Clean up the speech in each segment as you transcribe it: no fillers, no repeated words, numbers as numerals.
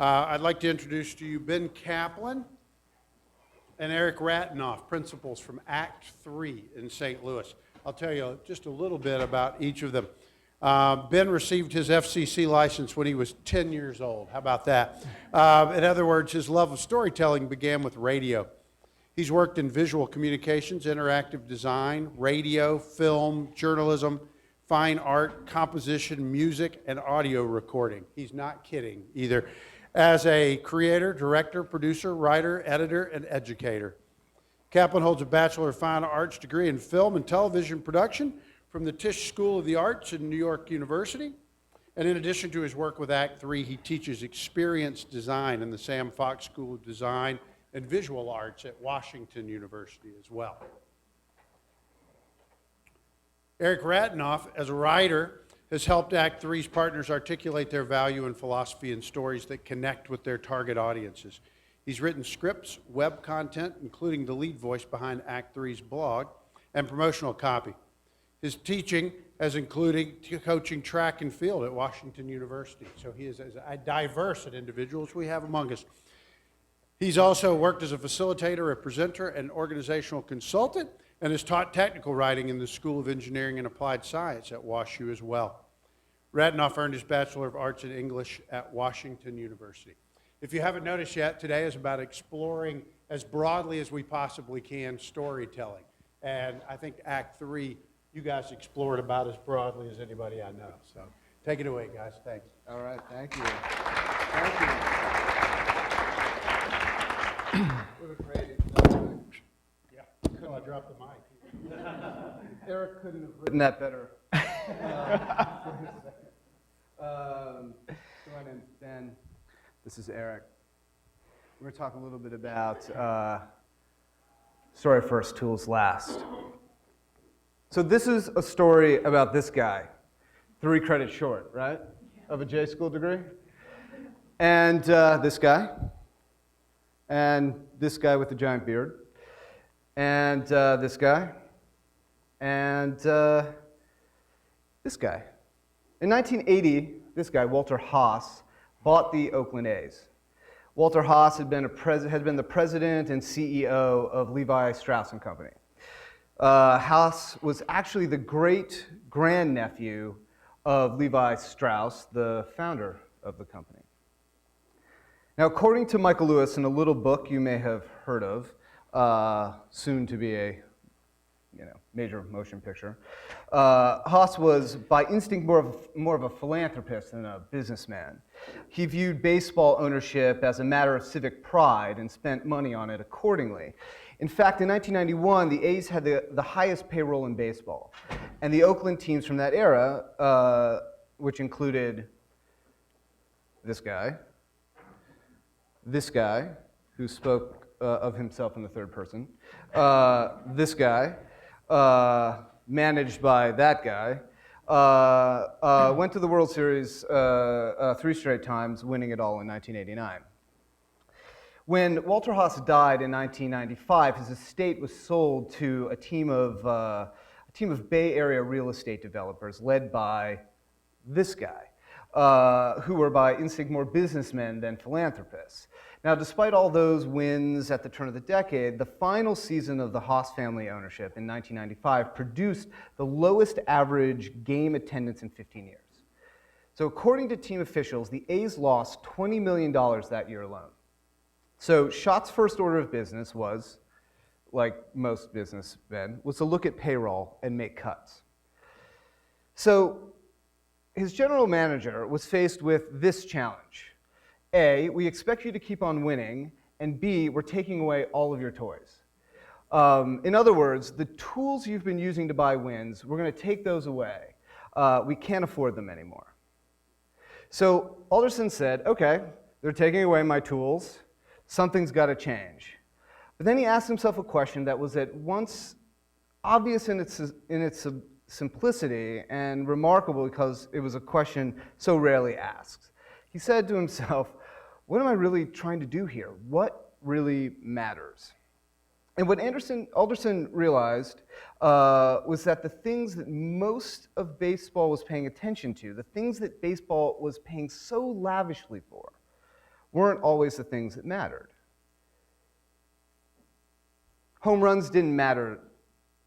I'd like to introduce to you Ben Kaplan and Eric Ratinoff, principals from Act 3 in St. Louis. I'll tell you just a little bit about each of them. Ben received his FCC license when he was 10 years old. How about that? In other words, his love of storytelling began with radio. He's worked in visual communications, interactive design, radio, film, journalism, fine art, composition, music, and audio recording. He's not kidding either. As a creator, director, producer, writer, editor, and educator. Kaplan holds a Bachelor of Fine Arts degree in film and television production from the Tisch School of the Arts in New York University. And in addition to his work with Act 3, he teaches experience design in the Sam Fox School of Design and Visual Arts at Washington University as well. Eric Ratinoff, as a writer, has helped Act 3's partners articulate their value and philosophy in stories that connect with their target audiences. He's written scripts, web content, including the lead voice behind Act 3's blog, and promotional copy. His teaching has included coaching track and field at Washington University. So he is as diverse an individual as we have among us. He's also worked as a facilitator, a presenter, and organizational consultant, and has taught technical writing in the School of Engineering and Applied Science at WashU as well. Ratinoff earned his Bachelor of Arts in English at Washington University. If you haven't noticed yet, today is about exploring as broadly as we possibly can storytelling. And I think Act 3, you guys explored about as broadly as anybody I know. So take it away, guys. Thanks. All right, thank you. Thank you. What a great introduction. Yeah, until I dropped the mic. Eric couldn't have written that better. Go ahead and stand. This is Eric. We're going to talk a little bit about story first, tools last. So this is a story about this guy, 3 credits short, right, of a J school degree. And this guy, and this guy with the giant beard, and this guy, and this guy. In 1980, this guy, Walter Haas, bought the Oakland A's. Walter Haas had been the president and CEO of Levi Strauss & Company. Haas was actually the great-grandnephew of Levi Strauss, the founder of the company. Now, according to Michael Lewis in a little book you may have heard of, soon to be a major motion picture, Haas was by instinct more of a philanthropist than a businessman. He viewed baseball ownership as a matter of civic pride and spent money on it accordingly. In fact, in 1991, the A's had the highest payroll in baseball. And the Oakland teams from that era, which included this guy, who spoke of himself in the third person, this guy, managed by that guy, went to the World Series 3 straight times, winning it all in 1989. When Walter Haas died in 1995, his estate was sold to a team of Bay Area real estate developers led by this guy, who were by instinct more businessmen than philanthropists. Now, despite all those wins at the turn of the decade, the final season of the Haas family ownership in 1995 produced the lowest average game attendance in 15 years. So according to team officials, the A's lost $20 million that year alone. So Schott's first order of business was, like most businessmen, was to look at payroll and make cuts. So his general manager was faced with this challenge. A, we expect you to keep on winning, and B, we're taking away all of your toys. In other words, the tools you've been using to buy wins, we're going to take those away. We can't afford them anymore. So Alderson said, okay, they're taking away my tools. Something's got to change. But then he asked himself a question that was at once obvious in its simplicity and remarkable because it was a question so rarely asked. He said to himself, what am I really trying to do here? What really matters? And what Alderson realized was that the things that most of baseball was paying attention to, the things that baseball was paying so lavishly for, weren't always the things that mattered. Home runs didn't matter,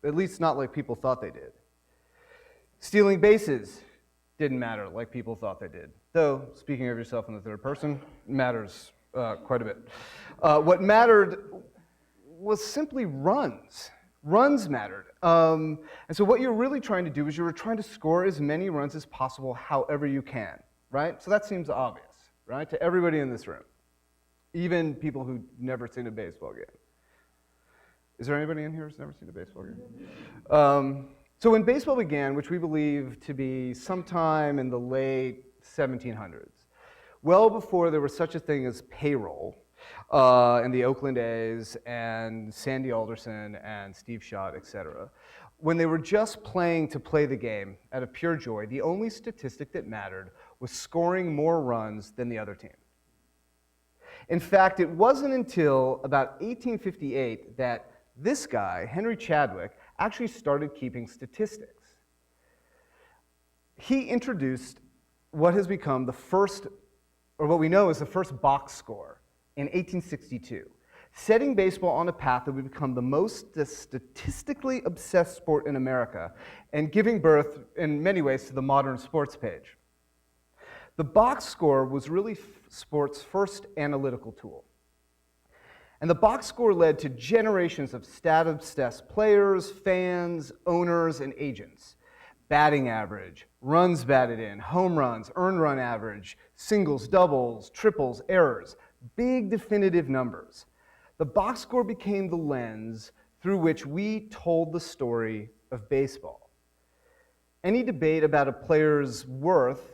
at least not like people thought they did. Stealing bases didn't matter like people thought they did. Though, speaking of yourself in the third person matters quite a bit. What mattered was simply runs. Runs mattered. And so what you're really trying to do is you're trying to score as many runs as possible however you can, right? So that seems obvious, right, to everybody in this room, even people who've never seen a baseball game. Is there anybody in here who's never seen a baseball game? So when baseball began, which we believe to be sometime in the late 1700s, well before there was such a thing as payroll, and the Oakland A's and Sandy Alderson and Steve Schott, etc. When they were just playing to play the game out of pure joy, the only statistic that mattered was scoring more runs than the other team. In fact, it wasn't until about 1858 that this guy, Henry Chadwick, actually started keeping statistics. He introduced what has become the first, or what we know is the first box score, in 1862, setting baseball on a path that would become the most statistically obsessed sport in America and giving birth, in many ways, to the modern sports page. The box score was really sports' first analytical tool. And the box score led to generations of stat-obsessed players, fans, owners, and agents. Batting average, runs batted in, home runs, earned run average, singles, doubles, triples, errors. Big definitive numbers. The box score became the lens through which we told the story of baseball. Any debate about a player's worth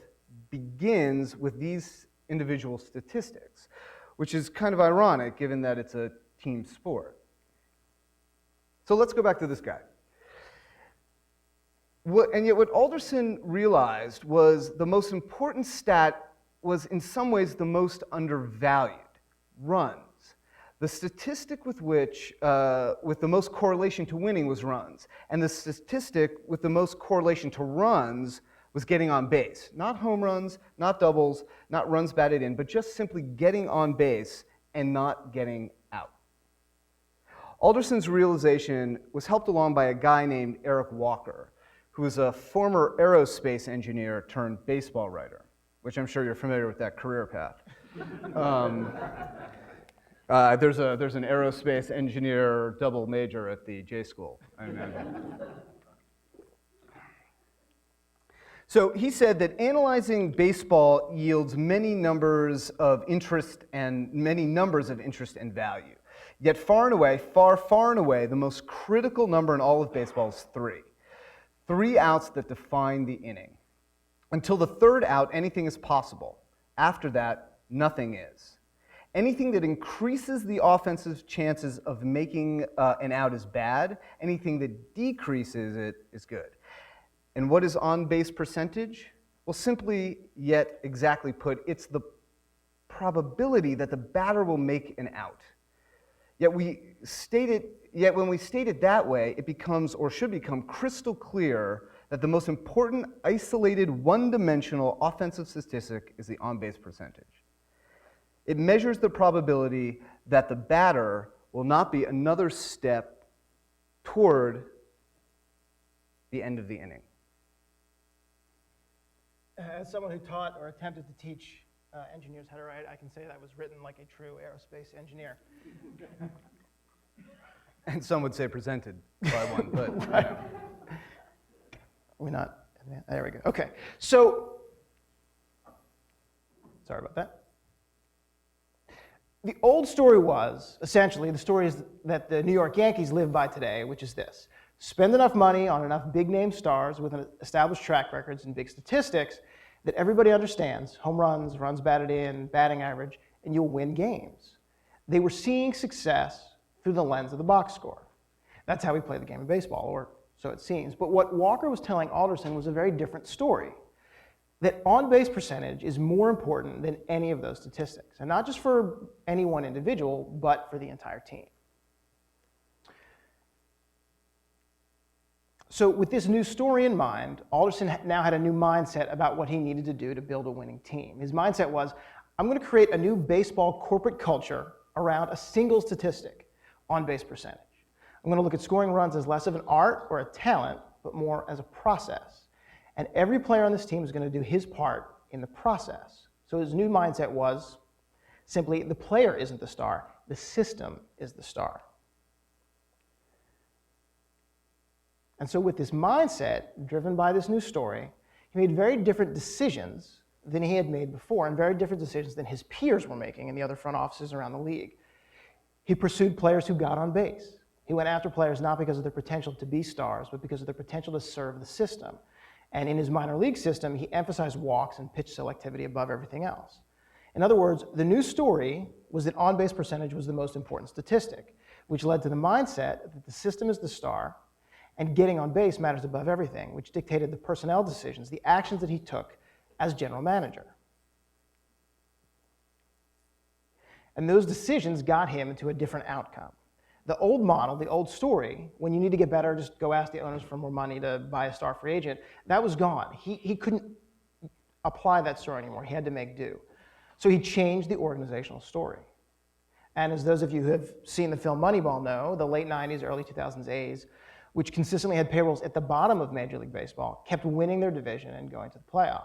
begins with these individual statistics, which is kind of ironic given that it's a team sport. So let's go back to this guy. And yet what Alderson realized was the most important stat was in some ways the most undervalued, runs. The statistic with which, with the most correlation to winning was runs. And the statistic with the most correlation to runs was getting on base. Not home runs, not doubles, not runs batted in, but just simply getting on base and not getting out. Alderson's realization was helped along by a guy named Eric Walker, who was a former aerospace engineer turned baseball writer, which I'm sure you're familiar with that career path. There's an aerospace engineer double major at the J School. So he said that analyzing baseball yields many numbers of interest and value. Yet far and away, the most critical number in all of baseball is 3. 3 outs that define the inning. Until the third out, anything is possible. After that, nothing is. Anything that increases the offensive chances of making an out is bad. Anything that decreases it is good. And what is on-base percentage? Well, simply yet exactly put, it's the probability that the batter will make an out. Yet when we state it that way, it becomes, or should become, crystal clear that the most important isolated one-dimensional offensive statistic is the on-base percentage. It measures the probability that the batter will not be another step toward the end of the inning. As someone who taught or attempted to teach engineers how to write, I can say that was written like a true aerospace engineer. And some would say presented by one, but right. We're not, there we go. Okay, so, sorry about that. The old story was, essentially, the story that the New York Yankees live by today, which is this. Spend enough money on enough big-name stars with established track records and big statistics that everybody understands, home runs, runs batted in, batting average, and you'll win games. They were seeing success through the lens of the box score. That's how we play the game of baseball, or so it seems. But what Walker was telling Alderson was a very different story. That on-base percentage is more important than any of those statistics. And not just for any one individual, but for the entire team. So with this new story in mind, Alderson now had a new mindset about what he needed to do to build a winning team. His mindset was, I'm going to create a new baseball corporate culture around a single statistic, on-base percentage. I'm going to look at scoring runs as less of an art or a talent, but more as a process. And every player on this team is going to do his part in the process. So his new mindset was simply, the player isn't the star, the system is the star. And so with this mindset, driven by this new story, he made very different decisions than he had made before, and very different decisions than his peers were making in the other front offices around the league. He pursued players who got on base. He went after players not because of their potential to be stars, but because of their potential to serve the system. And in his minor league system, he emphasized walks and pitch selectivity above everything else. In other words, the new story was that on-base percentage was the most important statistic, which led to the mindset that the system is the star, and getting on base matters above everything, which dictated the personnel decisions, the actions that he took as general manager. And those decisions got him into a different outcome. The old model, the old story, when you need to get better, just go ask the owners for more money to buy a star free agent, that was gone. He couldn't apply that story anymore. He had to make do. So he changed the organizational story. And as those of you who have seen the film Moneyball know, the late 90s, early 2000s A's, which consistently had payrolls at the bottom of Major League Baseball, kept winning their division and going to the playoffs.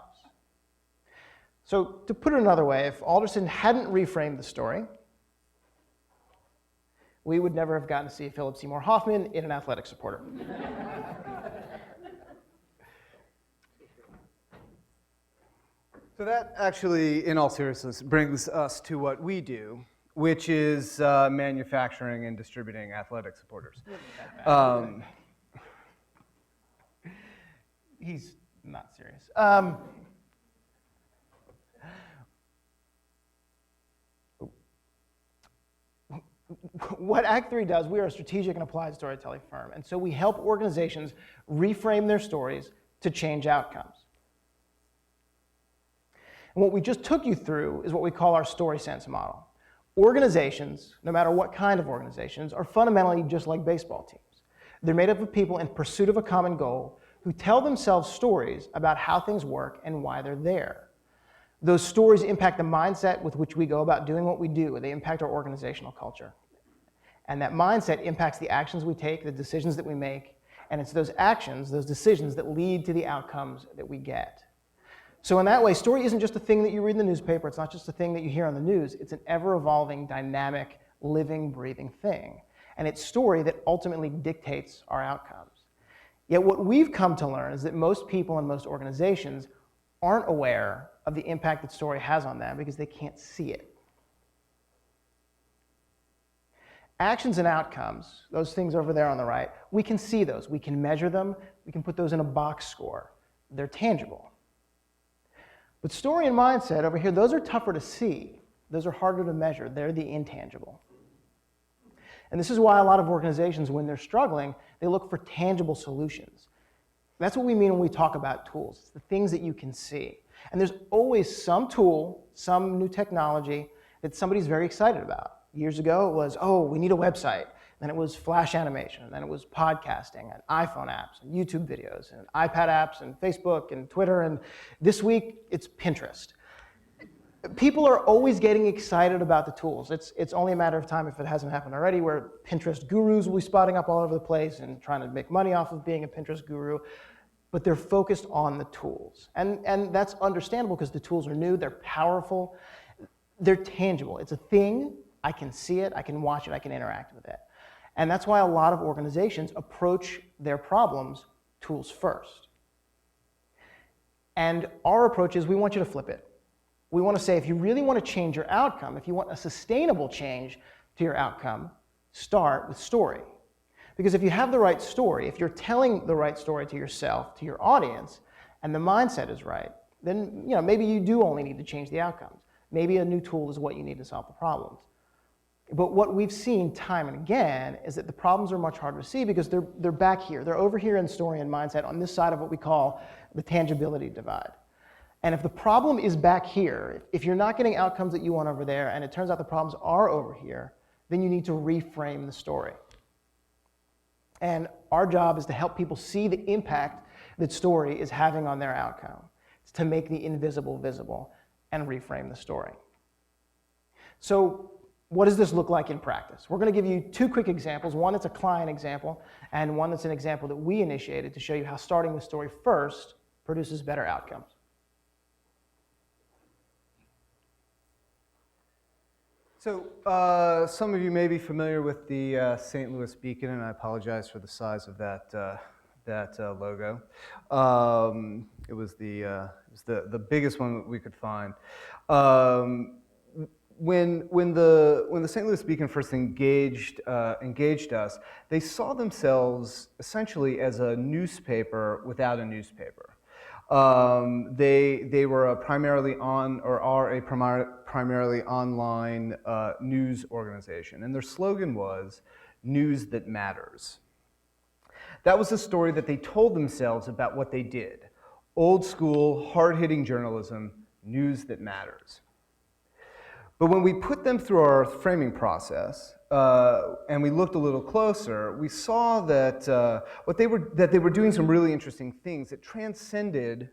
So to put it another way, if Alderson hadn't reframed the story, we would never have gotten to see Philip Seymour Hoffman in An Athletic Supporter. So that actually, in all seriousness, brings us to what we do, which is manufacturing and distributing athletic supporters. He's not serious. What Act 3 does, we are a strategic and applied storytelling firm, and so we help organizations reframe their stories to change outcomes. And what we just took you through is what we call our story sense model. Organizations, no matter what kind of organizations, are fundamentally just like baseball teams. They're made up of people in pursuit of a common goal who tell themselves stories about how things work and why they're there. Those stories impact the mindset with which we go about doing what we do. They impact our organizational culture. And that mindset impacts the actions we take, the decisions that we make, and it's those actions, those decisions that lead to the outcomes that we get. So in that way, story isn't just a thing that you read in the newspaper. It's not just a thing that you hear on the news. It's an ever-evolving, dynamic, living, breathing thing. And it's story that ultimately dictates our outcomes. Yet what we've come to learn is that most people and most organizations aren't aware of the impact that story has on them because they can't see it. Actions and outcomes, those things over there on the right, we can see those. We can measure them. We can put those in a box score. They're tangible. But story and mindset over here, those are tougher to see. Those are harder to measure. They're the intangible. And this is why a lot of organizations, when they're struggling, they look for tangible solutions. That's what we mean when we talk about tools. It's the things that you can see. And there's always some tool, some new technology that somebody's very excited about. Years ago, it was, oh, we need a website. Then it was flash animation. And then it was podcasting and iPhone apps and YouTube videos and iPad apps and Facebook and Twitter. And this week, it's Pinterest. People are always getting excited about the tools. It's only a matter of time, if it hasn't happened already, where Pinterest gurus will be spotting up all over the place and trying to make money off of being a Pinterest guru. But they're focused on the tools. And that's understandable because the tools are new, they're powerful, they're tangible. It's a thing. I can see it, I can watch it, I can interact with it. And that's why a lot of organizations approach their problems tools first. And our approach is we want you to flip it. We want to say, if you really want to change your outcome, if you want a sustainable change to your outcome, start with story. Because if you have the right story, if you're telling the right story to yourself, to your audience, and the mindset is right, then maybe you do only need to change the outcomes. Maybe a new tool is what you need to solve the problems. But what we've seen time and again is that the problems are much harder to see because they're back here. They're over here in story and mindset on this side of what we call the tangibility divide. And if the problem is back here, if you're not getting outcomes that you want over there, and it turns out the problems are over here, then you need to reframe the story. And our job is to help people see the impact that story is having on their outcome. It's to make the invisible visible and reframe the story. So what does this look like in practice? We're going to give you two quick examples, one that's a client example and one that's an example that we initiated to show you how starting the story first produces better outcomes. So some of you may be familiar with the St. Louis Beacon, and I apologize for the size of that logo. It was the biggest one that we could find. When the St. Louis Beacon first engaged us, they saw themselves essentially as a newspaper without a newspaper. They were a primarily primarily online news organization, and their slogan was "News that matters." That was the story that they told themselves about what they did: old school, hard-hitting journalism, news that matters. But when we put them through our framing process and we looked a little closer, we saw that they were doing some really interesting things that transcended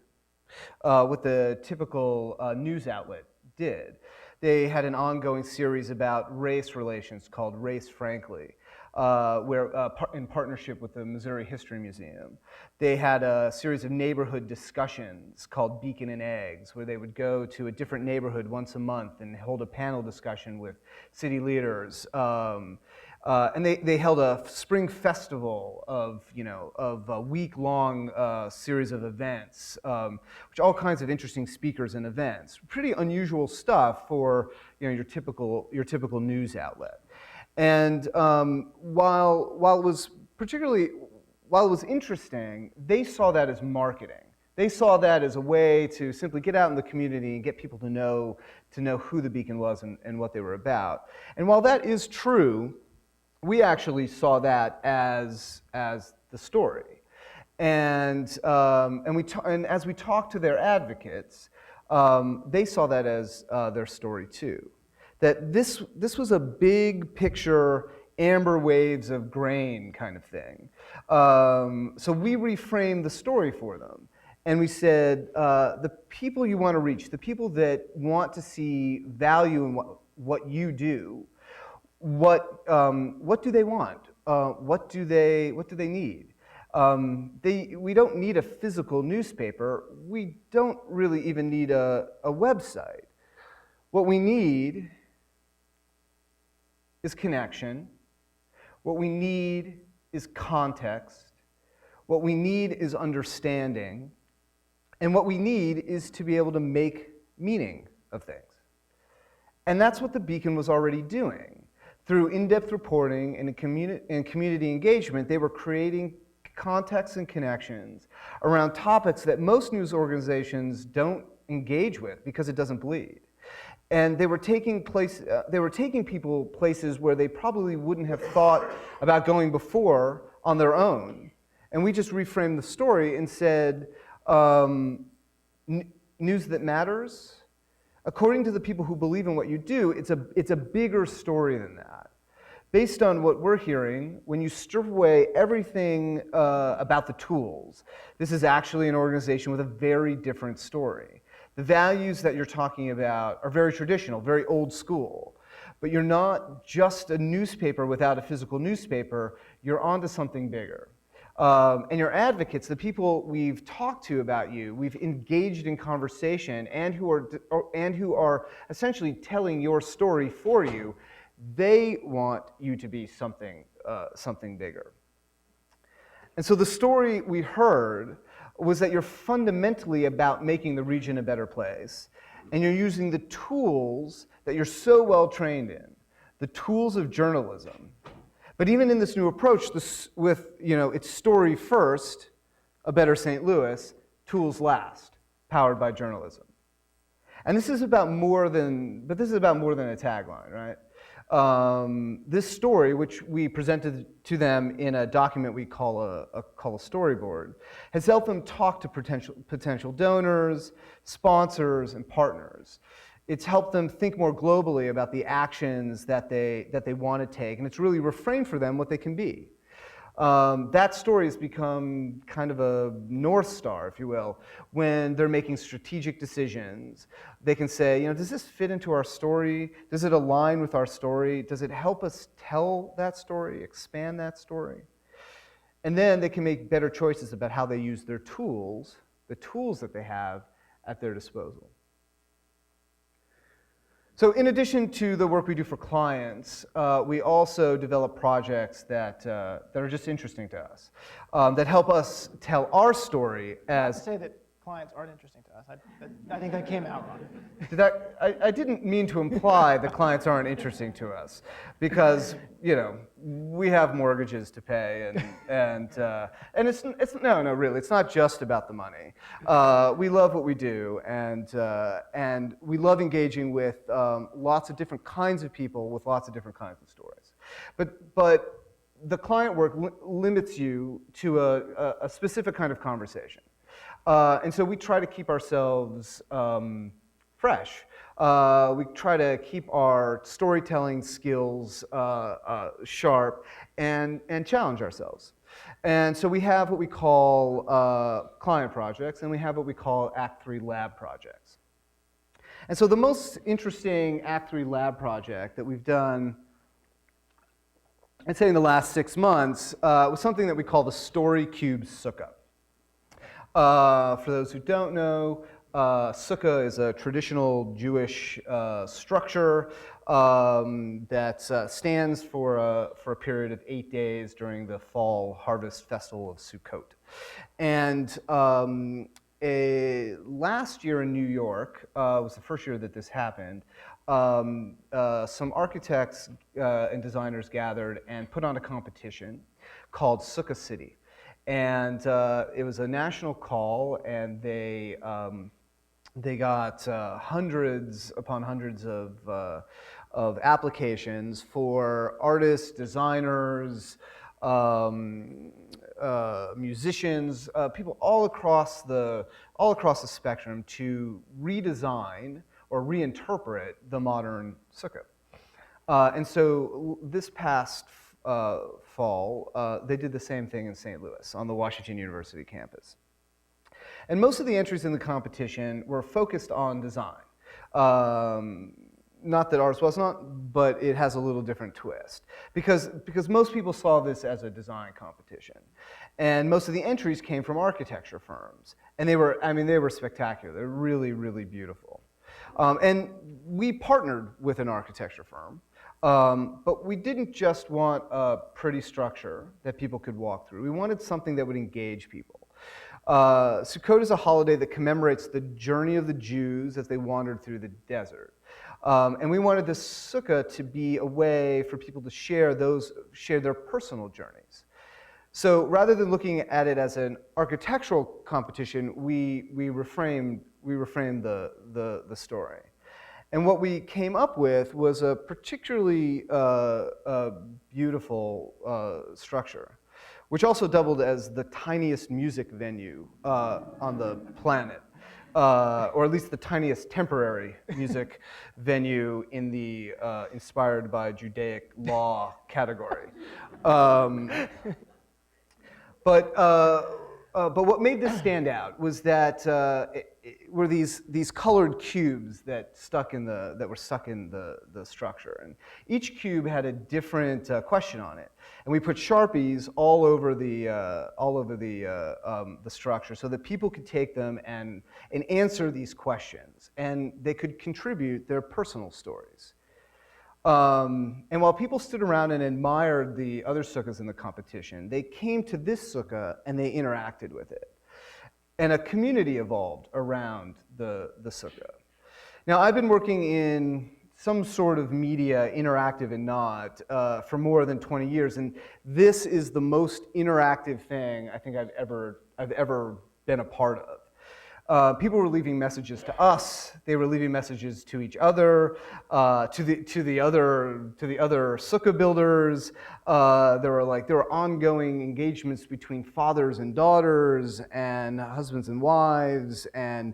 what the typical news outlet did. They had an ongoing series about race relations called Race Frankly, in partnership with the Missouri History Museum. They had a series of neighborhood discussions called Beacon and Eggs, where they would go to a different neighborhood once a month and hold a panel discussion with city leaders. And they held a spring festival of a week-long series of events, which all kinds of interesting speakers and events. Pretty unusual stuff for your typical news outlet. And while it was interesting, they saw that as marketing. They saw that as a way to simply get out in the community and get people to know who the Beacon was and what they were about. And while that is true, we actually saw that as the story. And as we talked to their advocates, they saw that as their story too. That this was a big picture, amber waves of grain kind of thing. So we reframed the story for them. And we said, the people you want to reach, the people that want to see value in what you do, what do they want? What do they need? We don't need a physical newspaper. We don't really even need a website. What we need is connection. What we need is context. What we need is understanding. And what we need is to be able to make meaning of things. And that's what the Beacon was already doing. Through in-depth reporting and community engagement, they were creating context and connections around topics that most news organizations don't engage with because it doesn't bleed. And they were taking people places where they probably wouldn't have thought about going before on their own. And we just reframed the story and said, news that matters. According to the people who believe in what you do, it's a bigger story than that. Based on what we're hearing, when you strip away everything about the tools, this is actually an organization with a very different story. The values that you're talking about are very traditional, very old school. But you're not just a newspaper without a physical newspaper, you're onto something bigger. And your advocates, the people we've talked to about you, we've engaged in conversation, and who are essentially telling your story for you, they want you to be something bigger. And so the story we heard was that you're fundamentally about making the region a better place, and you're using the tools that you're so well trained in, the tools of journalism. But even in this new approach, with it's story first, a better St. Louis, tools last, powered by journalism. And this is about more than a tagline, right? This story, which we presented to them in a document we call a storyboard, has helped them talk to potential donors, sponsors, and partners. It's helped them think more globally about the actions that they want to take, and it's really reframed for them what they can be. That story has become kind of a North Star, if you will, when they're making strategic decisions. They can say, does this fit into our story? Does it align with our story? Does it help us tell that story, expand that story? And then they can make better choices about how they use their tools, the tools that they have at their disposal. So in addition to the work we do for clients, we also develop projects that are just interesting to us, that help us tell our story I as... say that clients aren't interesting to us. I think that came out wrong. I didn't mean to imply that clients aren't interesting to us, because we have mortgages to pay, and it's no, really, it's not just about the money. We love what we do, and we love engaging with lots of different kinds of people with lots of different kinds of stories. But the client work limits you to a specific kind of conversation. And so we try to keep ourselves fresh. We try to keep our storytelling skills sharp and challenge ourselves. And so we have what we call client projects, and we have what we call Act 3 lab projects. And so the most interesting Act 3 lab project that we've done, I'd say in the last 6 months, was something that we call the Story Cube Sukkah. For those who don't know, Sukkah is a traditional Jewish structure that stands for a period of 8 days during the fall harvest festival of Sukkot. And last year in New York was the first year that this happened. Some architects and designers gathered and put on a competition called Sukkah City. And it was a national call, and they got hundreds upon hundreds of applications for artists, designers, musicians, people all across the spectrum to redesign or reinterpret the modern sukkah. And so this past fall, they did the same thing in St. Louis on the Washington University campus. And most of the entries in the competition were focused on design. Not that ours was not, but it has a little different twist. Because most people saw this as a design competition. And most of the entries came from architecture firms. And they were spectacular. They're really, really beautiful. And we partnered with an architecture firm. But we didn't just want a pretty structure that people could walk through. We wanted something that would engage people. Sukkot is a holiday that commemorates the journey of the Jews as they wandered through the desert. And we wanted the Sukkah to be a way for people to share their personal journeys. So rather than looking at it as an architectural competition, we reframed the story. And what we came up with was a particularly beautiful structure, which also doubled as the tiniest music venue on the planet, or at least the tiniest temporary music venue in the inspired by Judaic law category. But what made this stand out was that were these colored cubes that were stuck in the structure, and each cube had a different question on it, and we put Sharpies all over the structure so that people could take them and answer these questions, and they could contribute their personal stories. And while people stood around and admired the other sukkahs in the competition, they came to this sukkah and they interacted with it. And a community evolved around the sukkah. Now, I've been working in some sort of media, interactive and not, for more than 20 years, and this is the most interactive thing I think I've ever been a part of. People were leaving messages to us. They were leaving messages to each other, to the other sukkah builders. There were ongoing engagements between fathers and daughters, and husbands and wives, and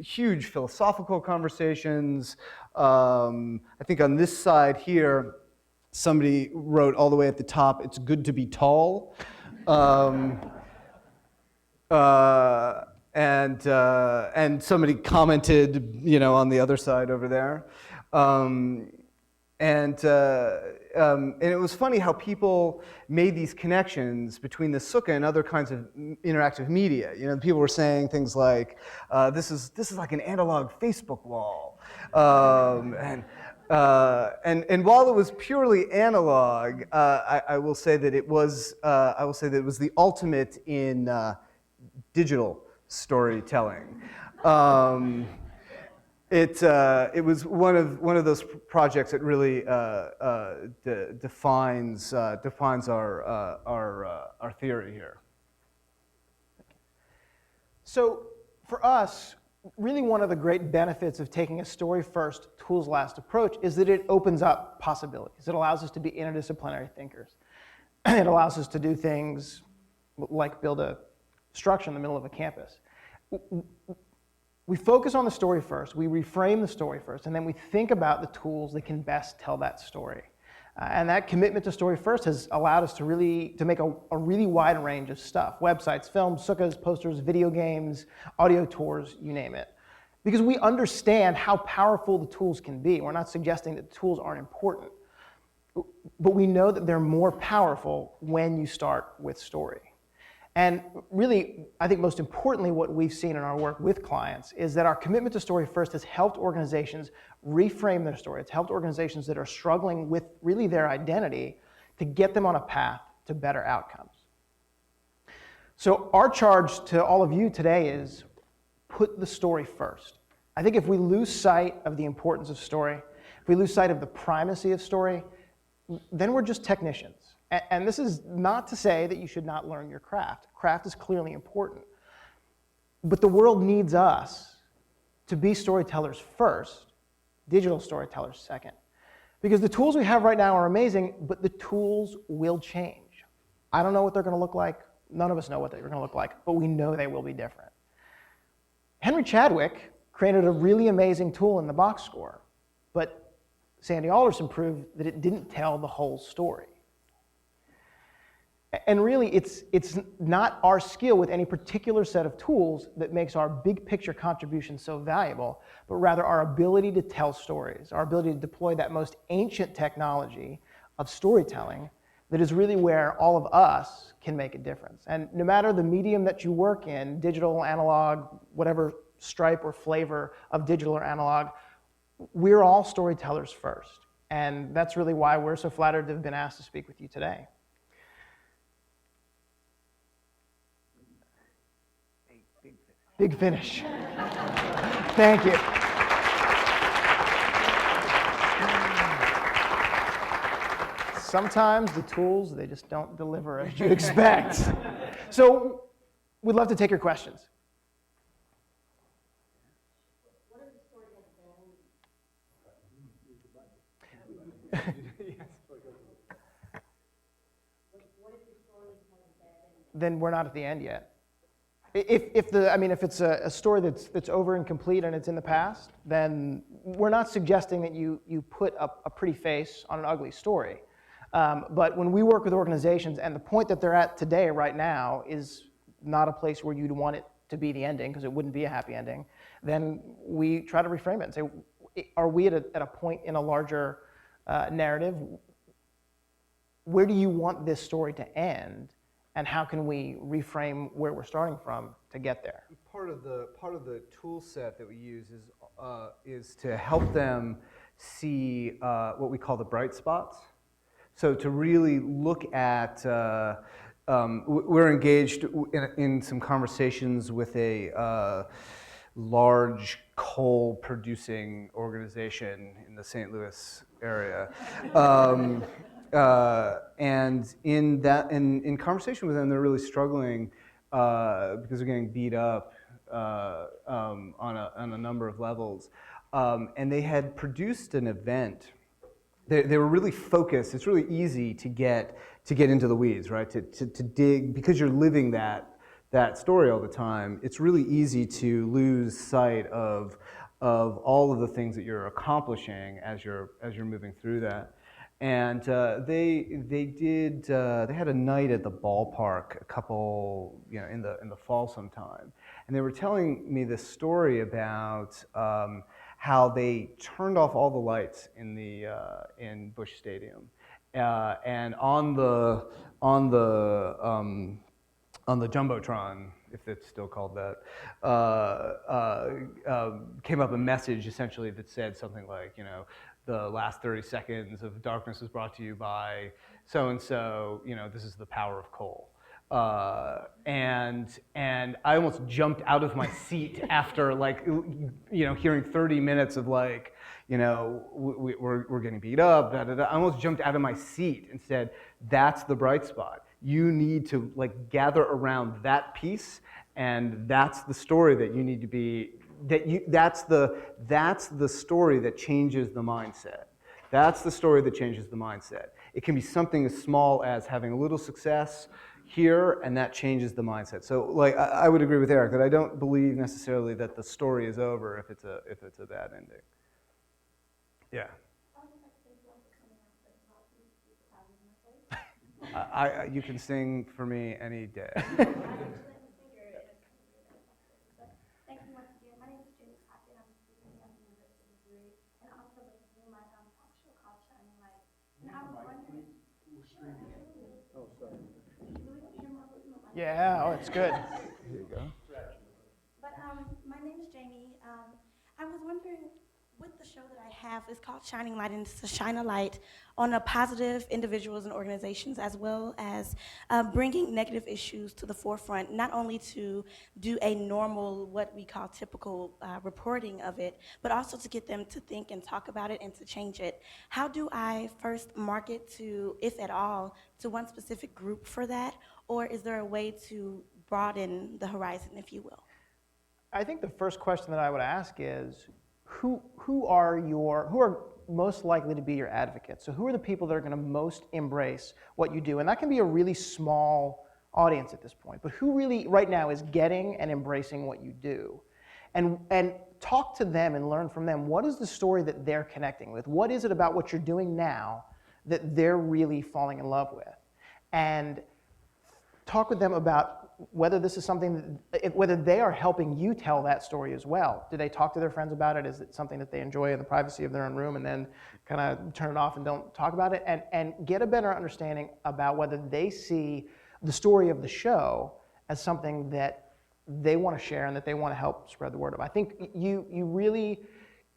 huge philosophical conversations. I think on this side here, somebody wrote all the way at the top, "It's good to be tall." Um, and somebody commented, on the other side over there. And it was funny how people made these connections between the Sukkah and other kinds of interactive media. People were saying things like, "This is like an analog Facebook wall," and while it was purely analog, I will say that it was the ultimate in digital storytelling. It was one of those projects that really defines our theory here. So for us, really one of the great benefits of taking a story-first, tools-last approach is that it opens up possibilities. It allows us to be interdisciplinary thinkers. It allows us to do things like build a structure in the middle of a campus. We focus on the story first, we reframe the story first, and then we think about the tools that can best tell that story. And that commitment to story first has allowed us to make a really wide range of stuff: websites, films, sukkahs, posters, video games, audio tours, you name it. Because we understand how powerful the tools can be. We're not suggesting that tools aren't important, but we know that they're more powerful when you start with story. And really, I think most importantly, what we've seen in our work with clients is that our commitment to story first has helped organizations reframe their story. It's helped organizations that are struggling with really their identity to get them on a path to better outcomes. So our charge to all of you today is put the story first. I think if we lose sight of the importance of story, if we lose sight of the primacy of story, then we're just technicians. And this is not to say that you should not learn your craft. Craft is clearly important. But the world needs us to be storytellers first, digital storytellers second. Because the tools we have right now are amazing, but the tools will change. I don't know what they're going to look like. None of us know what they're going to look like, but we know they will be different. Henry Chadwick created a really amazing tool in the box score, but Sandy Alderson proved that it didn't tell the whole story. And really, it's not our skill with any particular set of tools that makes our big picture contribution so valuable, but rather our ability to tell stories, our ability to deploy that most ancient technology of storytelling that is really where all of us can make a difference. And no matter the medium that you work in, digital, analog, whatever stripe or flavor of digital or analog, we're all storytellers first. And that's really why we're so flattered to have been asked to speak with you today. Big finish. Thank you. Sometimes the tools, they just don't deliver as you'd expect. So we'd love to take your questions. What if the story has a bad ending? What if the story has a bad ending? Then we're not at the end yet. If it's a story that's over and complete and it's in the past, then we're not suggesting that you put a pretty face on an ugly story. But when we work with organizations and the point that they're at today, right now, is not a place where you'd want it to be the ending, because it wouldn't be a happy ending, then we try to reframe it and say, are we at a point in a larger narrative? Where do you want this story to end? And how can we reframe where we're starting from to get there? Part of the tool set that we use is to help them see what we call the bright spots. So to really look at, we're engaged in some conversations with a large coal-producing organization in the St. Louis area. And in conversation with them, they're really struggling because they're getting beat up on a number of levels. And they had produced an event. They were really focused. It's really easy to get into the weeds, right? To dig, because you're living that story all the time. It's really easy to lose sight of all of the things that you're accomplishing as you're moving through that. And they had a night at the ballpark a couple, in the fall sometime, and they were telling me this story about how they turned off all the lights in Busch Stadium, and on the Jumbotron, if it's still called that, came up a message essentially that said something like, the last 30 seconds of darkness is brought to you by so-and-so, this is the power of coal. And I almost jumped out of my seat after hearing 30 minutes of we're getting beat up, da, da, da. I almost jumped out of my seat and said, that's the bright spot. You need to gather around that piece, and that's the story that you need to be, that's the story that changes the mindset. That's the story that changes the mindset. It can be something as small as having a little success here, and that changes the mindset. So I would agree with Eric that I don't believe necessarily that the story is over if it's a bad ending. Yeah. You can sing for me any day. Thank you once again. My name is Jamie Kaplan. I'm a student at the University of Missouri, and I'm also listening to my talk show called Shining Light. And I was wondering, sure, absolutely. Oh, sorry. You really want to hear more about my Yeah, oh, it's good. Here you go. But my name is Jamie. I was wondering, with the show that I have, it's called Shining Light, and it's to shine a light on a positive individuals and organizations, as well as bringing negative issues to the forefront, not only to do a normal, what we call typical reporting of it, but also to get them to think and talk about it and to change it. How do I first market to, if at all, to one specific group for that, or is there a way to broaden the horizon, if you will? I think the first question that I would ask is, who are most likely to be your advocates? So who are the people that are going to most embrace what you do? And that can be a really small audience at this point, but who really right now is getting and embracing what you do? And talk to them and learn from them. What is the story that they're connecting with? What is it about what you're doing now that they're really falling in love with? And talk with them about whether this is something, whether they are helping you tell that story as well. Do they talk to their friends about it? Is it something that they enjoy in the privacy of their own room and then kind of turn it off and don't talk about it? And get a better understanding about whether they see the story of the show as something that they want to share and that they want to help spread the word of. I think you really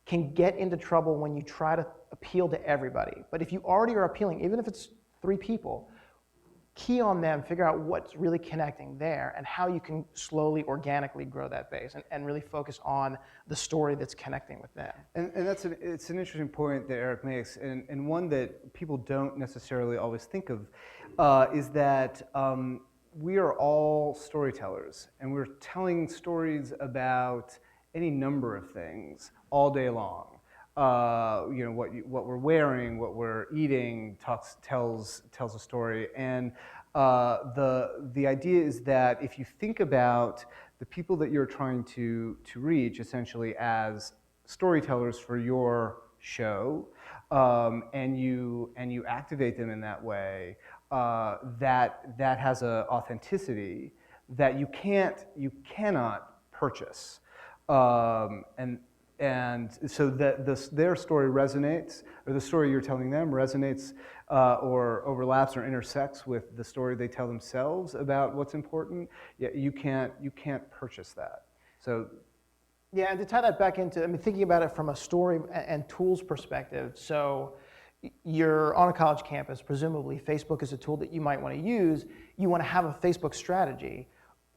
can get into trouble when you try to appeal to everybody. But if you already are appealing, even if it's 3 people, key on them, figure out what's really connecting there and how you can slowly, organically grow that base and really focus on the story that's connecting with them. And it's an interesting point that Eric makes, and one that people don't necessarily always think of, is that we are all storytellers, and we're telling stories about any number of things all day long. What we're wearing, what we're eating tells a story, and the idea is that if you think about the people that you're trying to reach, essentially as storytellers for your show, and you activate them in that way, that has an authenticity that you cannot purchase, and so that their story resonates, or the story you're telling them resonates, or overlaps or intersects with the story they tell themselves about what's important. Yeah, you can't purchase that. So, yeah, and to tie that back into, thinking about it from a story and tools perspective. So, you're on a college campus. Presumably, Facebook is a tool that you might want to use. You want to have a Facebook strategy,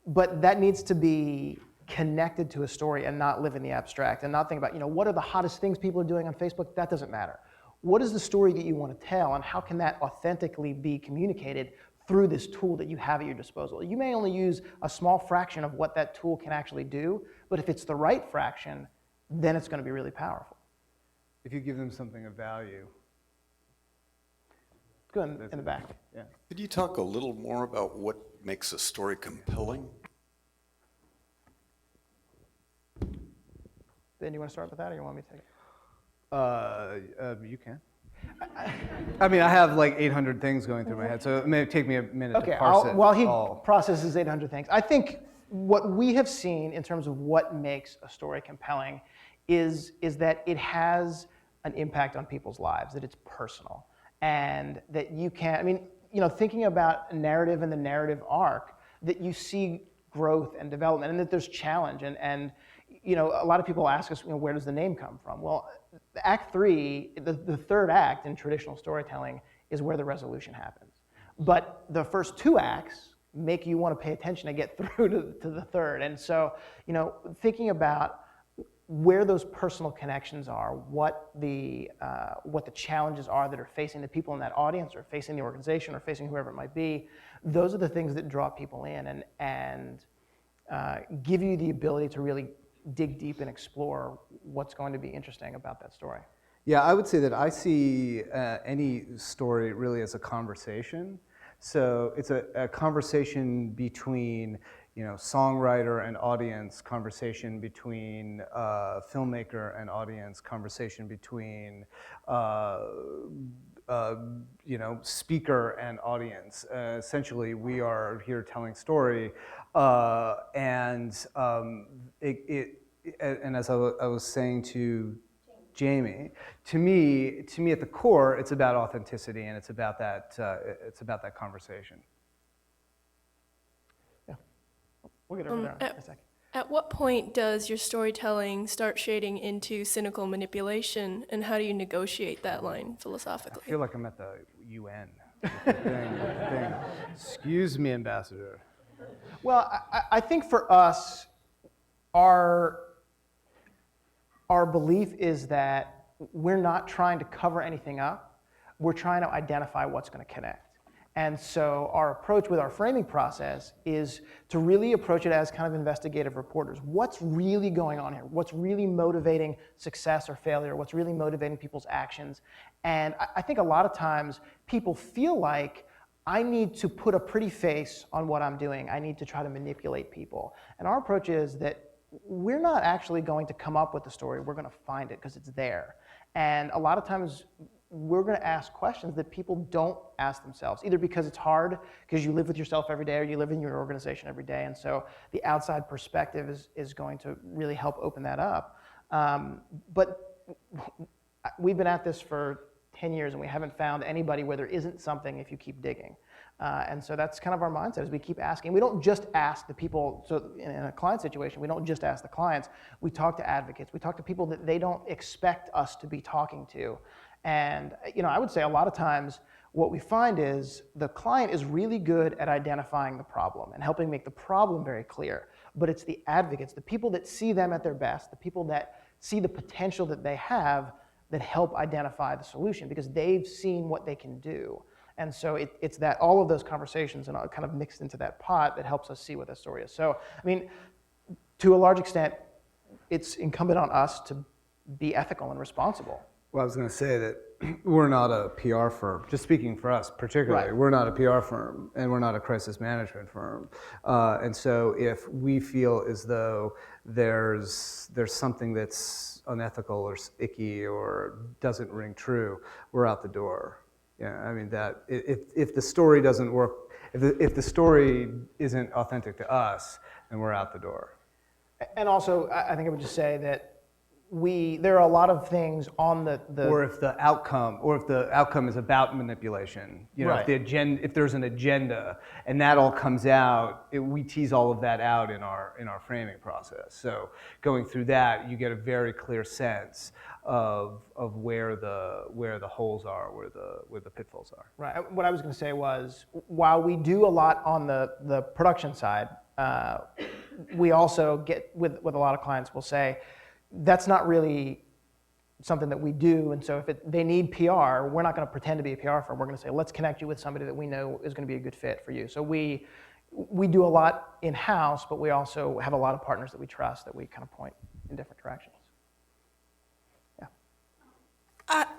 but that needs to be connected to a story and not live in the abstract and not think about, what are the hottest things people are doing on Facebook? That doesn't matter. What is the story that you want to tell, and how can that authentically be communicated through this tool that you have at your disposal? You may only use a small fraction of what that tool can actually do, but if it's the right fraction, then it's going to be really powerful. if you give them something of value. Go in the back. Yeah. Could you talk a little more about what makes a story compelling? Ben, you want to start with that, or you want me to take it? You can. I mean, I have like 800 things going through my head, so it may take me a minute Okay, to parse it while he all. processes 800 things, I think what we have seen in terms of what makes a story compelling is that it has an impact on people's lives, that it's personal, and that you can, I mean, thinking about a narrative and the narrative arc, that you see growth and development, and that there's challenge, and a lot of people ask us, where does the name come from? Well, Act 3, the third act in traditional storytelling is where the resolution happens. But the first 2 acts make you want to pay attention to get through to the third. And so, thinking about where those personal connections are, what the challenges are that are facing the people in that audience, or facing the organization, or facing whoever it might be, those are the things that draw people in and give you the ability to really dig deep and explore what's going to be interesting about that story. Yeah, I would say that I see any story really as a conversation. So it's a conversation between songwriter and audience, conversation between filmmaker and audience, conversation between speaker and audience. Essentially, we are here telling story, and as I was saying to Jamie, to me at the core, it's about authenticity, and it's about that conversation. Yeah, we'll get over there in a second. At what point does your storytelling start shading into cynical manipulation, and how do you negotiate that line philosophically? I feel like I'm at the UN. thing. Excuse me, Ambassador. Well, I think for us, our belief is that we're not trying to cover anything up. We're trying to identify what's going to connect. And so our approach with our framing process is to really approach it as kind of investigative reporters. What's really going on here? What's really motivating success or failure? What's really motivating people's actions? And I think a lot of times people feel like, I need to put a pretty face on what I'm doing. I need to try to manipulate people. And our approach is that we're not actually going to come up with the story. We're going to find it because it's there. And a lot of times we're going to ask questions that people don't ask themselves, either because it's hard, because you live with yourself every day, or you live in your organization every day. And so the outside perspective is going to really help open that up. But we've been at this for 10 years, and we haven't found anybody where there isn't something if you keep digging. And so that's kind of our mindset, is we keep asking. We don't just ask the people, so in a client situation, we don't just ask the clients. We talk to advocates. We talk to people that they don't expect us to be talking to. And I would say a lot of times what we find is the client is really good at identifying the problem and helping make the problem very clear. But it's the advocates, the people that see them at their best, the people that see the potential that they have, that help identify the solution, because they've seen what they can do. And so it's that all of those conversations and kind of mixed into that pot that helps us see what the story is. So, I mean, to a large extent, it's incumbent on us to be ethical and responsible. Well, I was going to say that we're not a PR firm, just speaking for us particularly. Right. We're not a PR firm, and we're not a crisis management firm. And so if we feel as though there's something that's unethical or icky or doesn't ring true, we're out the door. Yeah, I mean, that if the story doesn't work, if the story isn't authentic to us, then we're out the door. And also, I think I would just say that there are a lot of things on the or if the outcome is about manipulation, right. if there's an agenda and that all comes out, we tease all of that out in our framing process. So going through that, you get a very clear sense of where the holes are, where the pitfalls are. Right. What I was going to say was, while we do a lot on the production side, we also get with a lot of clients, we'll say, that's not really something that we do, and so if they need PR, we're not going to pretend to be a PR firm. We're going to say, let's connect you with somebody that we know is going to be a good fit for you. So we do a lot in-house, but we also have a lot of partners that we trust that we kind of point in different directions.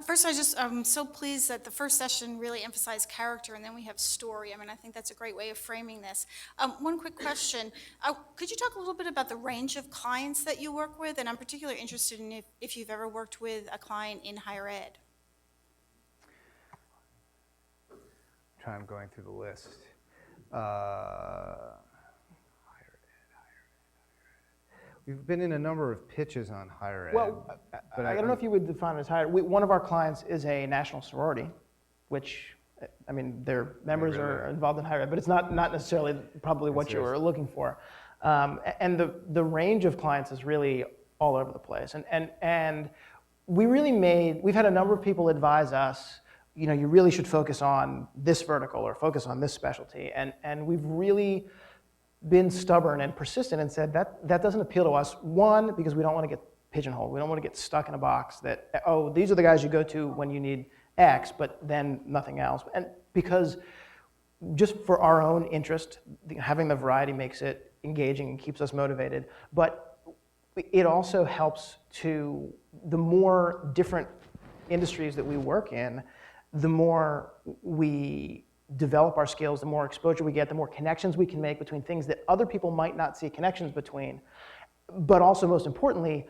First, I'm so pleased that the first session really emphasized character, and then we have story. I mean, I think that's a great way of framing this. One quick question. Could you talk a little bit about the range of clients that you work with? And I'm particularly interested in if you've ever worked with a client in higher ed. time going through the list. We've been in a number of pitches on higher ed. Well, but I don't know if you would define it as higher. One of our clients is a national sorority, which, I mean, their members are involved in higher ed, but it's not necessarily probably what you were looking for. And the range of clients is really all over the place. And we've had a number of people advise us, you know, you really should focus on this vertical or focus on this specialty. And we've really been stubborn and persistent and said that doesn't appeal to us. One, because we don't want to get pigeonholed. We don't want to get stuck in a box that, oh, these are the guys you go to when you need X, but then nothing else. And because just for our own interest, having the variety makes it engaging and keeps us motivated. But it also helps to, the more different industries that we work in, the more we develop our skills, the more exposure we get, the more connections we can make between things that other people might not see connections between. But also, most importantly,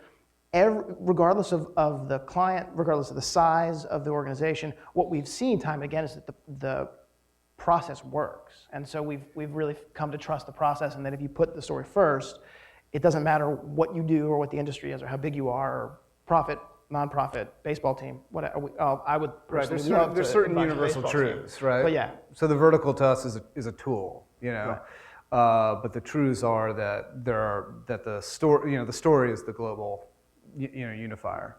regardless of the client, regardless of the size of the organization, what we've seen time and again is that the process works. And so we've really come to trust the process, and that if you put the story first, it doesn't matter what you do or what the industry is or how big you are, or profit, nonprofit, baseball team, whatever. I would personally love there's to certain advise a universal baseball team. truths, right? But yeah. So the vertical to us is a tool, you know. But the truths are that the story, you know, the story is the global, unifier.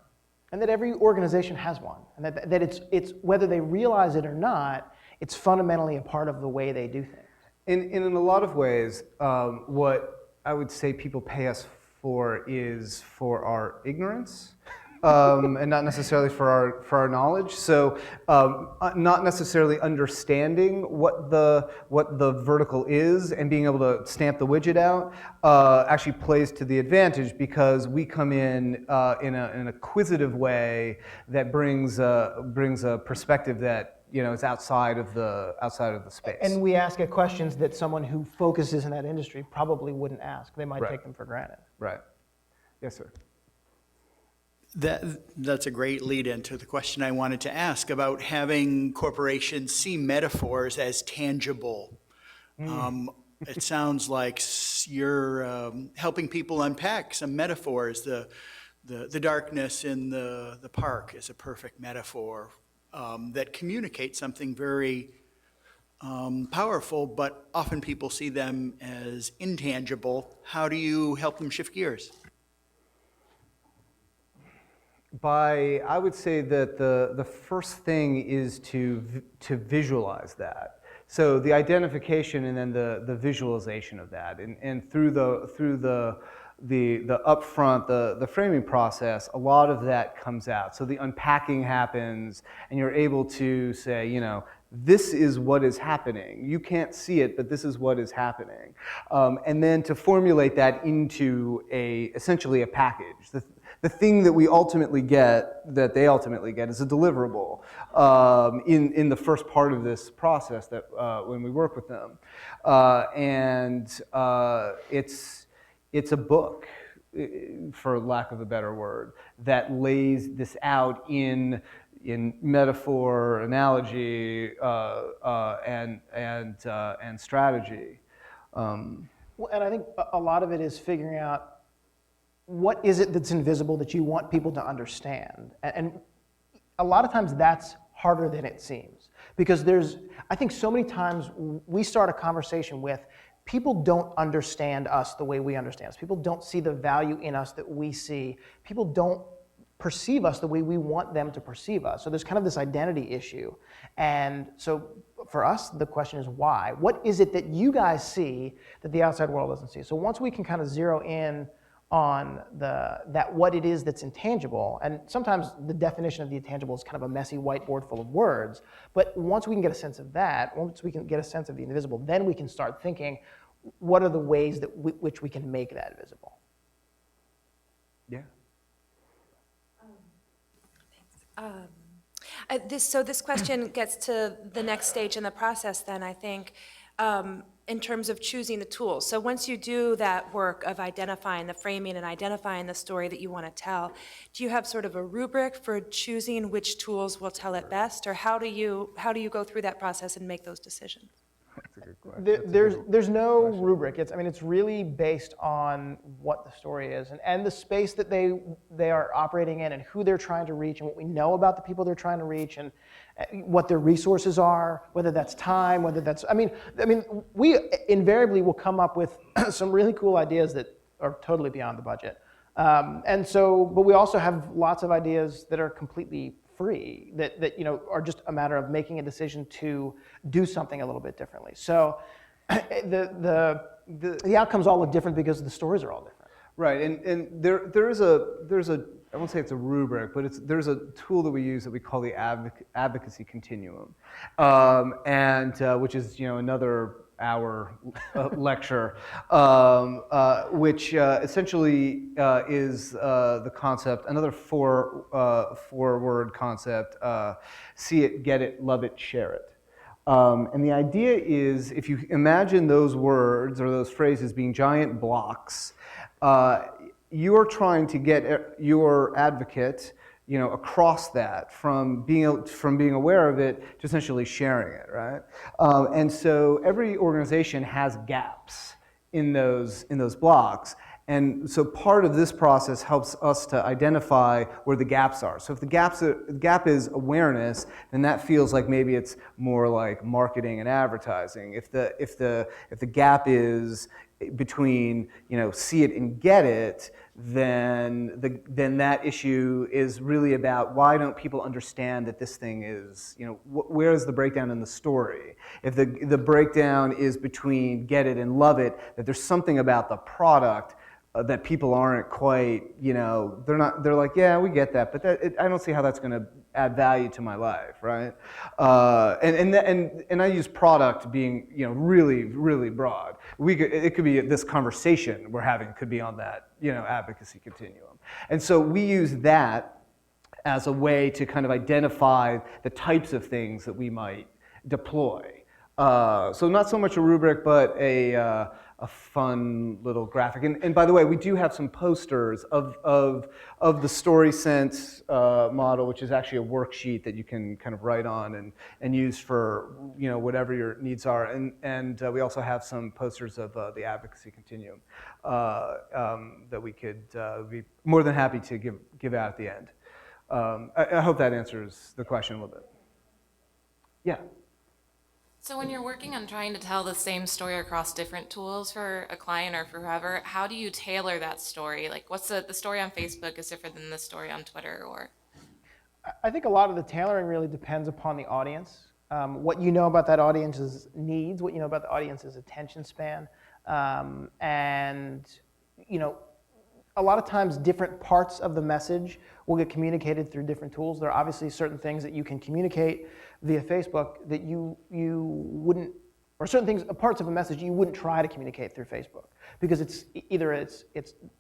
And that every organization has one, and that it's whether they realize it or not, it's fundamentally a part of the way they do things. And in a lot of ways, what I would say people pay us for is for our ignorance. And not necessarily for our knowledge. So not necessarily understanding what the vertical is and being able to stamp the widget out actually plays to the advantage, because we come in an acquisitive way that brings a perspective that, you know, is outside of the space. And we ask it questions that someone who focuses in that industry probably wouldn't ask. They might take them for granted. Right. Yes, sir. That's a great lead into the question I wanted to ask about having corporations see metaphors as tangible. It sounds like you're helping people unpack some metaphors. The darkness in the park is a perfect metaphor that communicates something very powerful, but often people see them as intangible. How do you help them shift gears? I would say that the first thing is to visualize that. So the identification and then the visualization of that, and through the upfront, the framing process, a lot of that comes out. So the unpacking happens, and you're able to say, you know, this is what is happening. You can't see it, but this is what is happening. And then to formulate that into essentially a package. The thing that we ultimately get, that they ultimately get, is a deliverable in the first part of this process that when we work with them. It's a book, for lack of a better word, that lays this out in metaphor, analogy, and strategy. Well, and I think a lot of it is figuring out what is it that's invisible that you want people to understand. And a lot of times that's harder than it seems. Because I think so many times we start a conversation with, people don't understand us the way we understand us. People don't see the value in us that we see. People don't perceive us the way we want them to perceive us. So there's kind of this identity issue. And so for us, the question is why? What is it that you guys see that the outside world doesn't see? So once we can kind of zero in on what it is that's intangible, and sometimes the definition of the intangible is kind of a messy whiteboard full of words, but once we can get a sense of that, once we can get a sense of the invisible, then we can start thinking, what are the ways that which we can make that visible? Yeah. So this question gets to the next stage in the process then, I think. in terms of choosing the tools. So once you do that work of identifying the framing and identifying the story that you want to tell, do you have sort of a rubric for choosing which tools will tell it best, or how do you go through that process and make those decisions? That's a good question. There's no rubric. It's really based on what the story is and the space that they are operating in and who they're trying to reach and what we know about the people they're trying to reach and what their resources are, whether that's time, whether that's, we invariably will come up with some really cool ideas that are totally beyond the budget. But we also have lots of ideas that are completely free, that are just a matter of making a decision to do something a little bit differently. So the outcomes all look different because the stories are all different. Right, and there's a I won't say it's a rubric, but there's a tool that we use that we call the Advocacy Continuum, which is another hour lecture, which essentially is the concept, another four-word concept: see it, get it, love it, share it. And the idea is, if you imagine those words or those phrases being giant blocks, you're trying to get your advocate, across that from being aware of it to essentially sharing it, right? And so every organization has gaps in those blocks. And so part of this process helps us to identify where the gaps are. So if the gap is awareness, then that feels like maybe it's more like marketing and advertising. If the gap is between see it and get it, then that issue is really about why don't people understand that this thing is, where is the breakdown in the story? If the breakdown is between get it and love it, that there's something about the product that people aren't quite, they're like, yeah, we get that, but I don't see how that's going to add value to my life, right? And I use product being, really, really broad. It could be this conversation we're having could be on that, advocacy continuum. And so we use that as a way to kind of identify the types of things that we might deploy. So not so much a rubric, but a fun little graphic. And by the way, we do have some posters of the story sense model, which is actually a worksheet that you can kind of write on and use for whatever your needs are. And we also have some posters of the Advocacy Continuum that we could be more than happy to give out at the end. I hope that answers the question a little bit. Yeah. So when you're working on trying to tell the same story across different tools for a client or for whoever, how do you tailor that story? Like, what's the story on Facebook is different than the story on Twitter, or? I think a lot of the tailoring really depends upon the audience, what you know about that audience's needs, what you know about the audience's attention span, and a lot of times different parts of the message will get communicated through different tools. There are obviously certain things that you can communicate via Facebook that you wouldn't, or certain things, parts of a message you wouldn't try to communicate through Facebook because it's either it's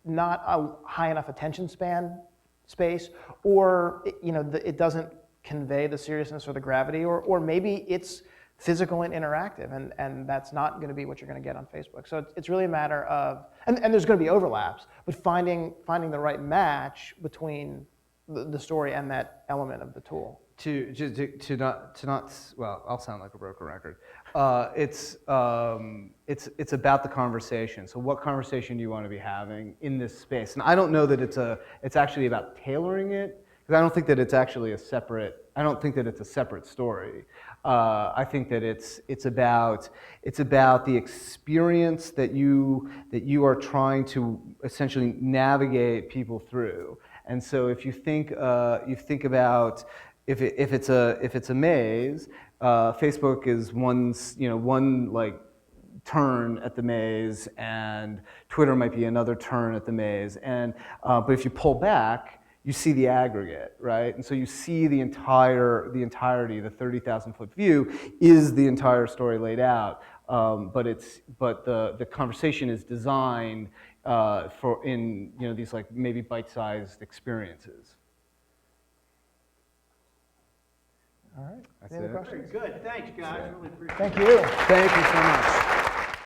not a high enough attention span space, or it doesn't convey the seriousness or the gravity, or maybe it's physical and interactive, and that's not going to be what you're going to get on Facebook. So it's really a matter of, and there's going to be overlaps, but finding the right match between the story and that element of the tool. To not well, I'll sound like a broken record. It's about the conversation. So what conversation do you want to be having in this space? And I don't know that it's actually about tailoring it, because I don't think that it's actually a separate story. I think that it's about the experience that you are trying to essentially navigate people through. And so if you think about if it's a maze, Facebook is one like turn at the maze, and Twitter might be another turn at the maze. And but if you pull back, you see the aggregate, right? And so you see the entirety, the 30,000-foot view is the entire story laid out. But the conversation is designed for these like maybe bite-sized experiences. All right. That's Any other it. questions? Good, thanks, guys. Really appreciate it. Thank you. Thank you so much.